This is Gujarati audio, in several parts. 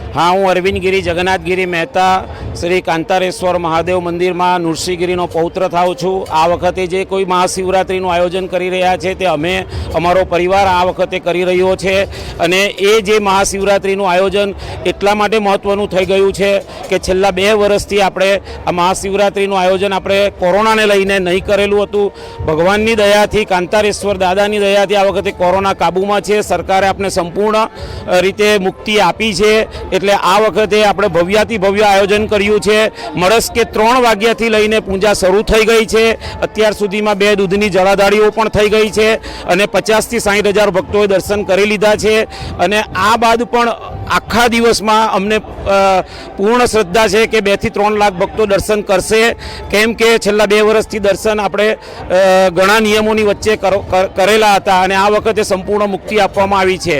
हाँ, हूँ अरविंदगिरी जगन्नाथगिरी मेहता श्री कांतारेश्वर महादेव मंदिर में नृसिंहगिरीनो पौत्र थाउं छुं। आ वखते जे कोई महाशिवरात्रिनुं आयोजन करी रह्या छे ते अमे अमारो परिवार आ वखते करी रह्यो छे। अने ए जे महाशिवरात्रिनुं आयोजन एटला माटे महत्वनुं थई गयुं छे के छेल्ला 2 वर्षथी आपणे आ महाशिवरात्रिनुं आयोजन आपणे कोरोनाने लईने नहीं करेलुं हतुं। भगवाननी दयाथी कांतारेश्वर दादानी दयाथी आ वखते कोरोना काबूमां छे। सरकारे आपणे संपूर्ण रीते मुक्ति आपी छे એટલે આ વખતે આપણે ભવ્યાથી ભવ્ય આયોજન કર્યું છે। મળસ્કે 3 વાગ્યાથી લઈને પૂજા શરૂ થઈ ગઈ છે। અત્યાર સુધીમાં 2 દૂધની જળાધારીઓ પણ થઈ ગઈ છે અને 50 થી 60 હજાર ભક્તોએ દર્શન કરી લીધા છે। અને આ બાદ પણ આખા દિવસમાં અમને પૂર્ણ શ્રદ્ધા છે કે 2 થી 3 લાખ ભક્તો દર્શન કરશે, કેમ કે છેલ્લા 2 વર્ષથી દર્શન આપણે ઘણા નિયમોની વચ્ચે કરેલા હતા અને આ વખતે સંપૂર્ણ મુક્તિ આપવામાં આવી છે।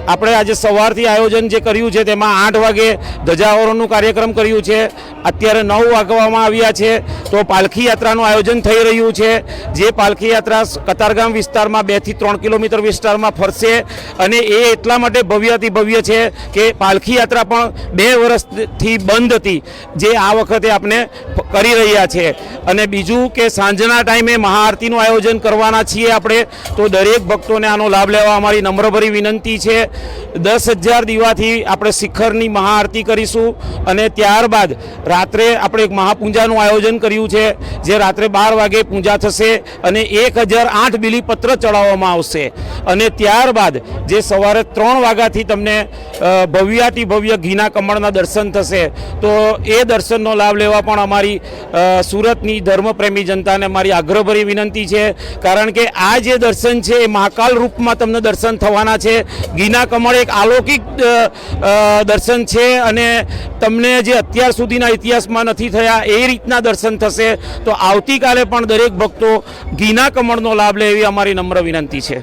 આપણે આજે સવારથી આયોજન જે કર્યું છે તેમાં 8 વાગે ધજાવરોનું કાર્યક્રમ કર્યું છે। અત્યારે 9 વાગવામાં આવ્યા છે તો પાલખી યાત્રાનું આયોજન થઈ રહ્યું છે। જે પાલખી યાત્રા કતારગામ વિસ્તારમાં 2 થી 3 કિલોમીટર વિસ્તારમાં ફરશે અને એ એટલા માટે ભવ્યથી ભવ્ય છે કે પાલખી યાત્રા પણ 2 વર્ષથી બંધ હતી, જે આ વખતે આપણે કરી રહ્યા છે। અને બીજું કે સાંજના ટાઈમે મહાઆરતીનું આયોજન કરવાના છીએ આપણે, તો દરેક ભક્તોને આનો લાભ લેવા અમારી નમ્રભરી વિનંતી છે। 10,000 દીવાથી આપણે શિખરની મહાઆરતી કરીશું અને ત્યારબાદ રાત્રે આપણે એક મહાપૂજાનું આયોજન કર્યું છે, જે રાત્રે 12 વાગે પૂજા થશે અને 1008 બિલીપત્ર ચડાવવામાં આવશે અને ત્યારબાદ જે સવારે 3 વાગ્યાથી તમને ભવ્યાથી ભવ્ય ઘીના કમળના દર્શન થશે। તો એ દર્શનનો લાભ લેવા પણ અમારી સુરતની ધર્મપ્રેમી જનતાને મારી આગ્રહભરી વિનંતી છે, કારણ કે આ જે દર્શન છે એ મહાકાલ રૂપમાં તમને દર્શન થવાના છે। ઘીના કમળ એક અલૌકિક દર્શન છે અને તમને જે અત્યાર સુધીના ઇતિહાસમાં નથી થયા એ રીતના દર્શન થશે। તો આવતીકાલે પણ દરેક ભક્તો ઘીના કમળનો લાભ લે એવી અમારી નમ્ર વિનંતી છે।